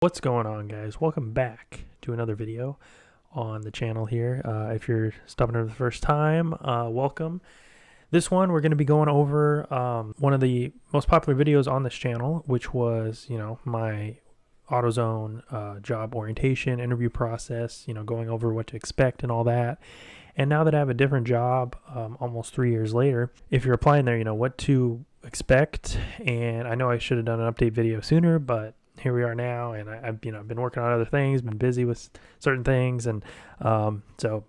What's going on, guys? Welcome back to another video on the channel here. If you're stopping over the first time, welcome. This one we're going to be going over one of the most popular videos on this channel, which was, my AutoZone job orientation, interview process, going over what to expect and all that. And now that I have a different job, almost 3 years later, if you're applying there, what to expect. And I know I should have done an update video sooner, but here we are now, and I've been working on other things, been busy with certain things, and so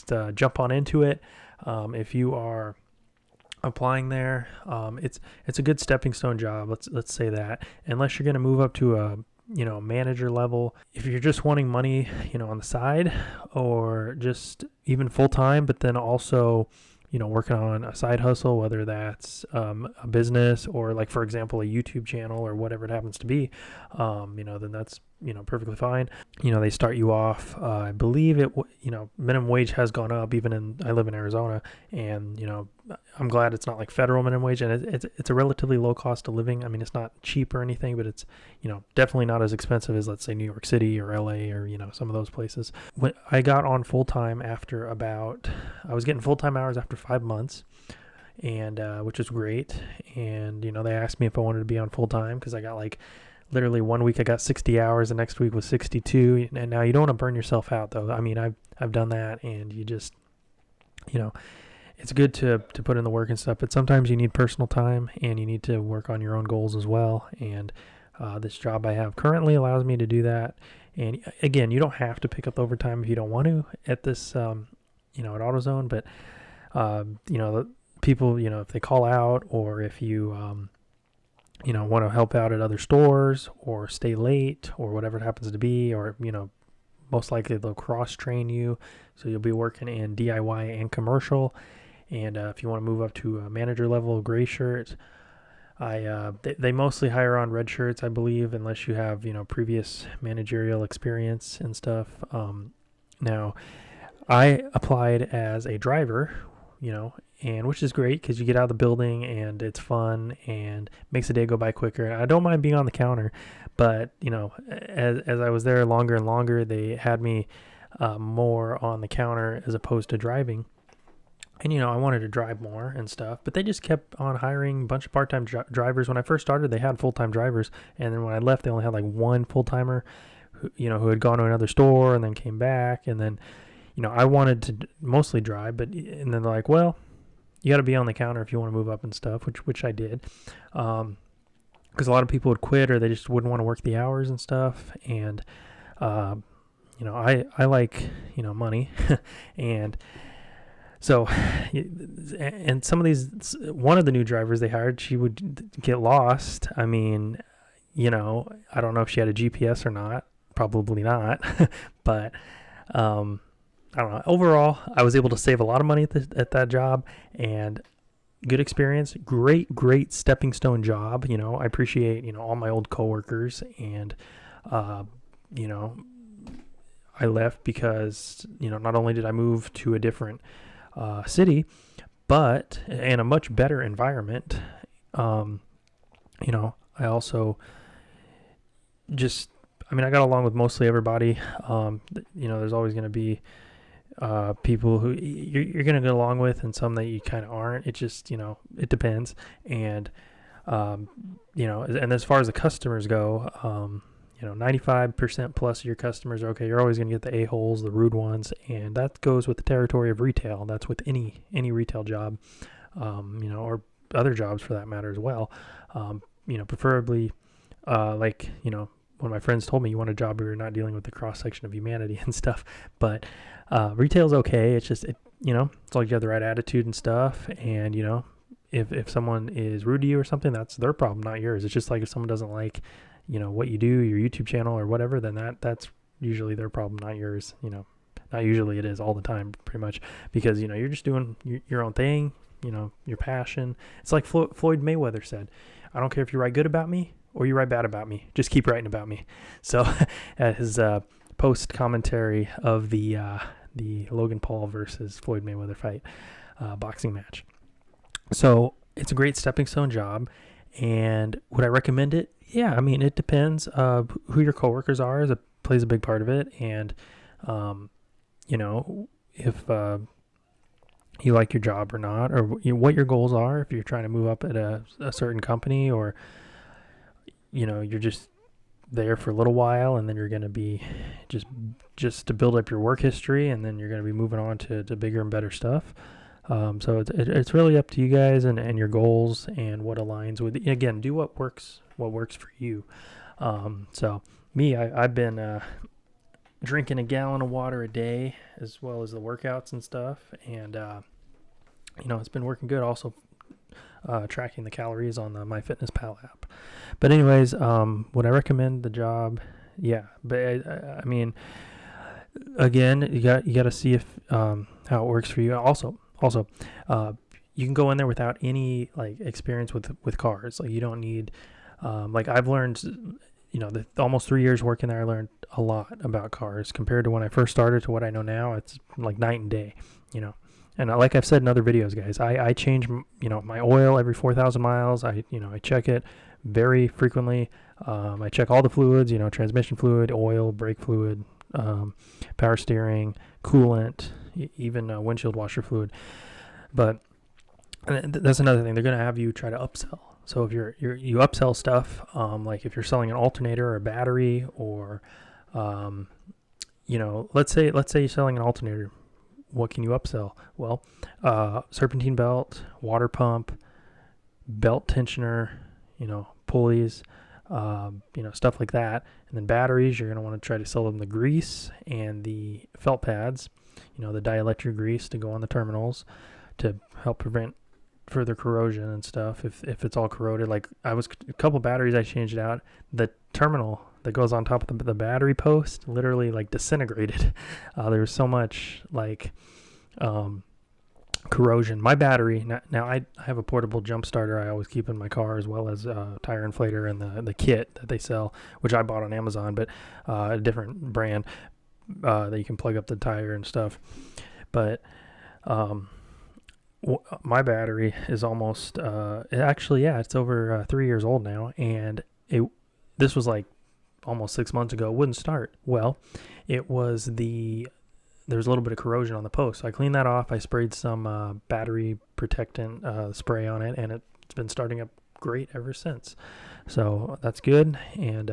let's jump on into it. If you are applying there, it's a good stepping stone job. Let's say that, unless you're going to move up to a manager level. If you're just wanting money, on the side, or just even full time, but then also working on a side hustle, whether that's a business or, like, for example, a YouTube channel or whatever it happens to be, then that's, perfectly fine. They start you off, I believe minimum wage has gone up, I live in Arizona, and, I'm glad it's not like federal minimum wage, and it's a relatively low cost of living. I mean, it's not cheap or anything, but it's, definitely not as expensive as, let's say, New York City or LA or, some of those places. When I got on full-time I was getting full-time hours after 5 months, and which is great. And, they asked me if I wanted to be on full-time, because I got, like, literally 1 week I got 60 hours, the next week was 62. And now you don't want to burn yourself out, though. I mean, I've done that, and you just, it's good to put in the work and stuff, but sometimes you need personal time, and you need to work on your own goals as well. And this job I have currently allows me to do that. And again, you don't have to pick up overtime if you don't want to at this, at AutoZone, but, the people, if they call out, or if you, want to help out at other stores or stay late or whatever it happens to be, or, most likely they'll cross train you. So you'll be working in DIY and commercial. And if you want to move up to a manager level, gray shirt, they mostly hire on red shirts, I believe, unless you have, previous managerial experience and stuff. Now, I applied as a driver, and which is great, because you get out of the building and it's fun and makes the day go by quicker. And I don't mind being on the counter, but, as I was there longer and longer, they had me more on the counter as opposed to driving. And, I wanted to drive more and stuff, but they just kept on hiring a bunch of part-time drivers. When I first started, they had full-time drivers. And then when I left, they only had like one full-timer who had gone to another store and then came back. And then, I wanted to mostly drive, and then they're like, well, you got to be on the counter if you want to move up and stuff, which I did. Because a lot of people would quit, or they just wouldn't want to work the hours and stuff. And, I like, money. And so, and some of these, one of the new drivers they hired, she would get lost. I mean, I don't know if she had a GPS or not. Probably not. But, I don't know. Overall, I was able to save a lot of money at that job, and good experience. Great stepping stone job. I appreciate, all my old coworkers, and, I left because, not only did I move to a different city, but in a much better environment. I also just, I got along with mostly everybody. There's always going to be people who you're going to get along with, and some that you kind of aren't. It just, it depends. And, and as far as the customers go, 95% plus of your customers are okay. You're always going to get the a-holes, the rude ones, and that goes with the territory of retail. That's with any retail job, or other jobs for that matter as well. Preferably, one of my friends told me, you want a job where you're not dealing with the cross-section of humanity and stuff. But retail's okay. It's just, it's like you have the right attitude and stuff. And, if someone is rude to you or something, that's their problem, not yours. It's just like if someone doesn't like, what you do, your YouTube channel or whatever, then that's usually their problem, not yours. Not usually, it is all the time, pretty much, because, you're just doing your own thing, your passion. It's like Floyd Mayweather said, I don't care if you write good about me or you write bad about me, just keep writing about me. So at his post commentary of the Logan Paul versus Floyd Mayweather fight, boxing match. So it's a great stepping stone job. And would I recommend it? Yeah, I mean, it depends. Who your coworkers are plays a big part of it, and you know, if you like your job or not, or what your goals are. If you're trying to move up at a certain company, or you're just there for a little while, and then you're going to be just to build up your work history, and then you're going to be moving on to bigger and better stuff. So it's really up to you guys and your goals and what aligns with. Again, do what works for you. So me, I've been drinking a gallon of water a day, as well as the workouts and stuff, and it's been working good. Also, tracking the calories on the MyFitnessPal app. But anyways, would I recommend the job? Yeah, but I mean, again, you got to see if how it works for you. Also, you can go in there without any like experience with cars. Like, you don't need like, I've learned, the almost 3 years working there, I learned a lot about cars compared to when I first started to what I know now. It's like night and day, And like I've said in other videos, guys, I change, my oil every 4,000 miles. I check it very frequently. I check all the fluids, transmission fluid, oil, brake fluid, power steering, coolant, even windshield washer fluid. But that's another thing. They're going to have you try to upsell. So if you upsell stuff, like if you're selling an alternator or a battery, or, let's say you're selling an alternator. What can you upsell? Well, serpentine belt, water pump, belt tensioner, pulleys, stuff like that. And then batteries, you're going to want to try to sell them the grease and the felt pads, the dielectric grease to go on the terminals to help prevent further corrosion and stuff if it's all corroded. Like, a couple batteries I changed out. The terminal that goes on top of the battery post literally like disintegrated. There was so much like corrosion. My battery, now I have a portable jump starter I always keep in my car, as well as a tire inflator and the kit that they sell, which I bought on Amazon, but a different brand that you can plug up the tire and stuff. But my battery is almost it's over 3 years old now, and this was like almost 6 months ago. It wouldn't start. Well, there was a little bit of corrosion on the post, so I cleaned that off. I sprayed some battery protectant spray on it, and it's been starting up great ever since. So that's good. And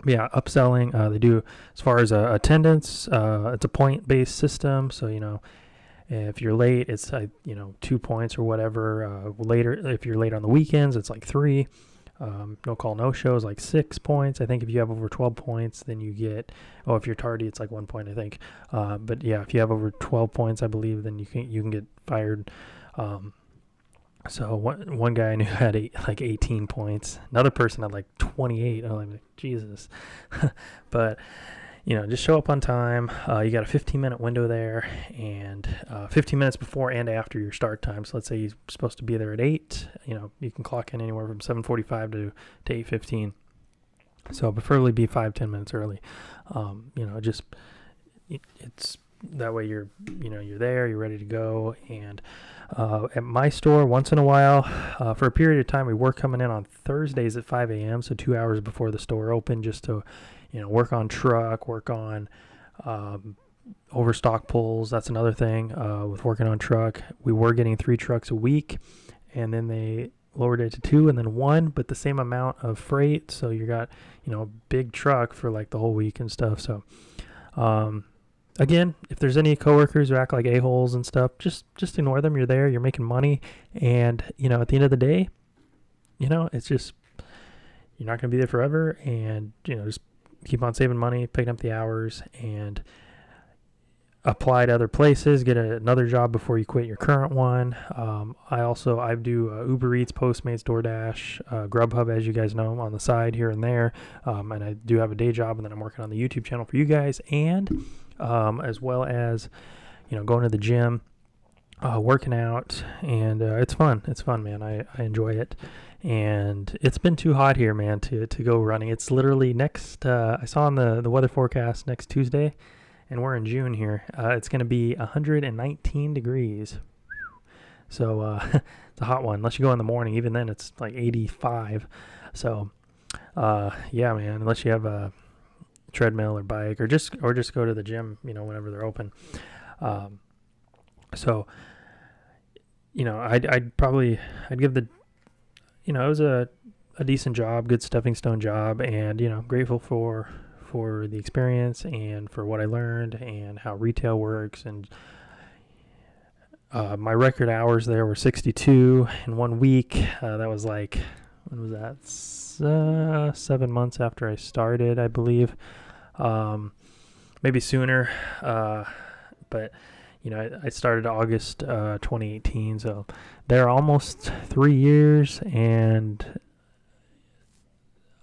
upselling, they do, as far as attendance, it's a point-based system. So if you're late, it's 2 points or whatever. Later, if you're late on the weekends, it's like 3. No call, no show is like 6 points. I think if you have over 12 points, then you get, if you're tardy, it's like 1 point, I think. But yeah, if you have over 12 points, I believe, then you can get fired. So one guy I knew had 18 points. Another person had like 28. I'm like, Jesus. But just show up on time. You got a 15-minute window there, and 15 minutes before and after your start time. So let's say you're supposed to be there at 8. You can clock in anywhere from 7:45 to 8:15. So preferably be 5-10 minutes early. It's that way you're there, you're ready to go. And at my store, once in a while, for a period of time, we were coming in on Thursdays at 5 a.m., so 2 hours before the store opened, just to work on truck, work on overstock pulls. That's another thing with working on truck. We were getting 3 trucks a week, and then they lowered it to 2 and then 1, but the same amount of freight. So you got, a big truck for like the whole week and stuff. So again, if there's any coworkers who act like a-holes and stuff, just ignore them. You're there, you're making money, and at the end of the day, it's just, you're not going to be there forever, and just keep on saving money, picking up the hours, and apply to other places, get another job before you quit your current one. I do Uber Eats, Postmates, DoorDash, Grubhub, as you guys know, on the side here and there. And I do have a day job, and then I'm working on the YouTube channel for you guys, and as well as, going to the gym, working out, and it's fun. It's fun, man. I enjoy it. And it's been too hot here, man, to go running. It's literally I saw on the weather forecast next Tuesday, and we're in June here. It's going to be 119 degrees. So it's a hot one, unless you go in the morning. Even then, it's like 85. So Yeah, man, unless you have a treadmill or bike, or just go to the gym, whenever they're open. So, I'd give the, it was a decent job, good stepping stone job, and, grateful for the experience and for what I learned and how retail works. And my record hours there were 62 in 1 week. That was like, when was that? 7 months after I started, I believe. Maybe sooner. But I started August 2018, so they're almost 3 years. And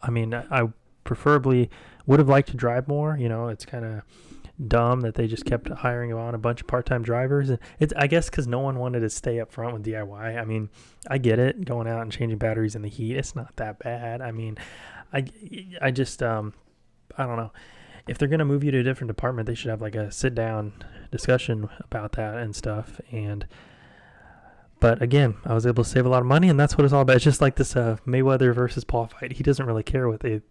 I mean, I preferably would have liked to drive more. It's kind of dumb that they just kept hiring on a bunch of part-time drivers. And it's, I guess, because no one wanted to stay up front with DIY. I mean, I get it, going out and changing batteries in the heat. It's not that bad. I mean, I just I don't know. If they're gonna move you to a different department, they should have like a sit-down discussion about that and stuff. But again, I was able to save a lot of money, and that's what it's all about. It's just like this Mayweather versus Paul fight. He doesn't really care what they,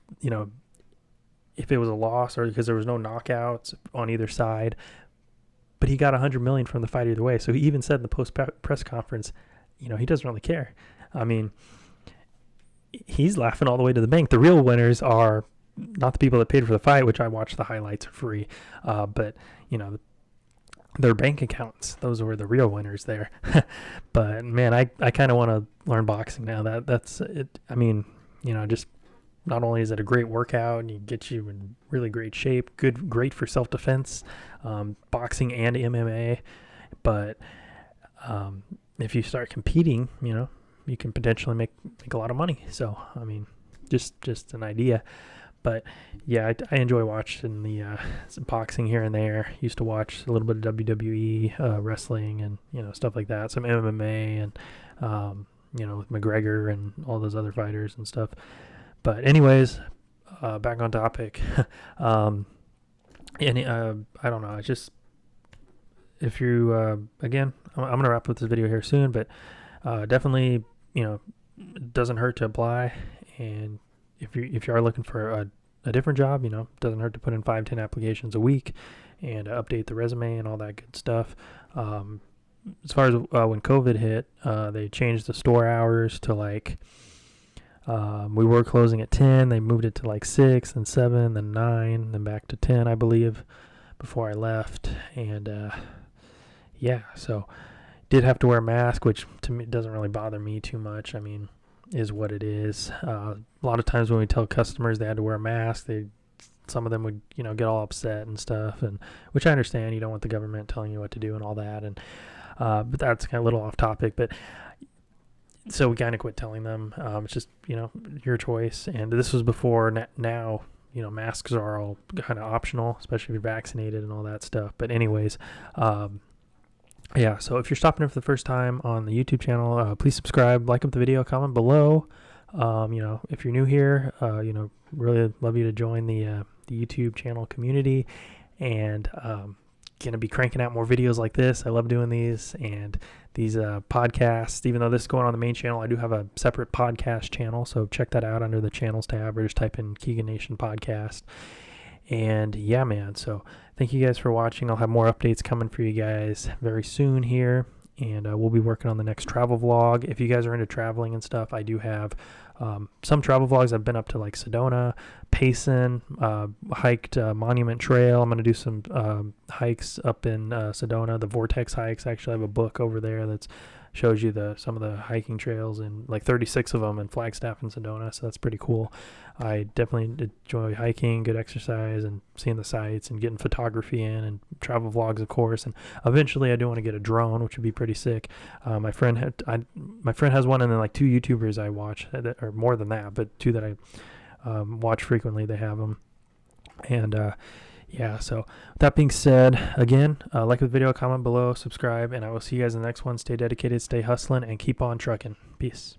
if it was a loss or because there was no knockouts on either side. But he got $100 million from the fight either way. So he even said in the post press conference, he doesn't really care. I mean, he's laughing all the way to the bank. The real winners are not the people that paid for the fight, which I watched the highlights for free, but their bank accounts, those were the real winners there. But man, I kind of want to learn boxing now. That's it. I mean, just not only is it a great workout and you get you in really great shape, great for self-defense, boxing and MMA, but if you start competing, you can potentially make a lot of money. So I mean, just an idea. But yeah, I enjoy watching the some boxing here and there. Used to watch a little bit of WWE, wrestling, and stuff like that. Some MMA and with McGregor and all those other fighters and stuff. But anyways, back on topic. I don't know. It's just, if you again, I'm gonna wrap up this video here soon, but definitely it doesn't hurt to apply. And if you are looking for a different job, doesn't hurt to put in 5-10 applications a week and update the resume and all that good stuff. As far as when COVID hit, they changed the store hours to like, we were closing at 10. They moved it to like 6, then 7, then 9, then back to 10, I believe, before I left. And yeah, so did have to wear a mask, which to me doesn't really bother me too much. I mean, is what it is. A lot of times when we tell customers they had to wear a mask, some of them would get all upset and stuff, and which I understand. You don't want the government telling you what to do and all that, and but that's kind of a little off topic. But so we kind of quit telling them. It's just your choice. And this was before. Now masks are all kind of optional, especially if you're vaccinated and all that stuff. But anyways, yeah, so if you're stopping in for the first time on the YouTube channel, please subscribe, like up the video, comment below. If you're new here, really love you to join the YouTube channel community, and gonna be cranking out more videos like this. I love doing these, and these podcasts. Even though this is going on the main channel, I do have a separate podcast channel, so check that out under the channels tab, or just type in Kegan Nation podcast. And yeah, man, so thank you guys for watching. I'll have more updates coming for you guys very soon here, and we'll be working on the next travel vlog. If you guys are into traveling and stuff, I do have some travel vlogs. I've been up to like Sedona, Payson, hiked Monument Trail. I'm going to do some hikes up in Sedona, the Vortex hikes. Actually, I have a book over there that shows you some of the hiking trails, and like 36 of them in Flagstaff and Sedona, so that's pretty cool. I definitely enjoy hiking, good exercise, and seeing the sights, and getting photography in, and travel vlogs, of course. And eventually I do want to get a drone, which would be pretty sick. My friend has one, and then like 2 YouTubers I watch, or more than that, but 2 that I watch frequently, they have them. And yeah, so with that being said, again, like the video, comment below, subscribe, and I will see you guys in the next one. Stay dedicated, stay hustling, and keep on trucking. Peace.